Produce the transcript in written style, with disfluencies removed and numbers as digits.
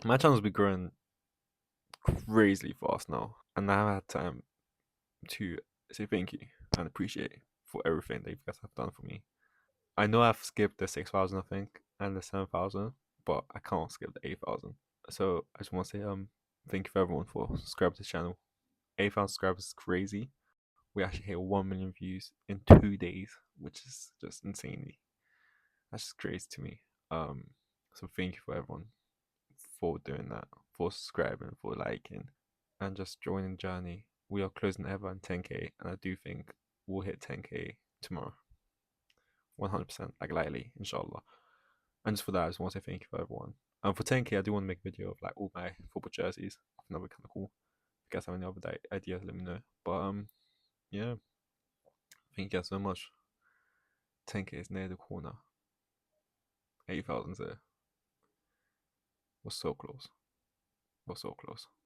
My channel's been growing crazily fast now, and I have had time to say thank you and appreciate for everything that you guys have done for me. I know I've skipped the 6,000, I think, and the 7,000, but I can't skip the 8,000. So I just want to say thank you for everyone for subscribing to the channel. 8,000 subscribers is crazy. We actually hit 1 million views in 2 days, which is just insanely. That's just crazy to me. Um, so thank you for everyone for doing that, for subscribing, for liking, and just joining the journey. We are closing ever on 10k, and I do think we'll hit 10k tomorrow, 100%, like lightly, inshallah. And just for that, I just want to say thank you for everyone. And for 10k, I do want to make a video of like all my football jerseys. I think that would be kind of cool. If you guys have any other ideas, let me know. But yeah, thank you guys so much. 10k is near the corner. 8,000's there. We're so close. We're so close.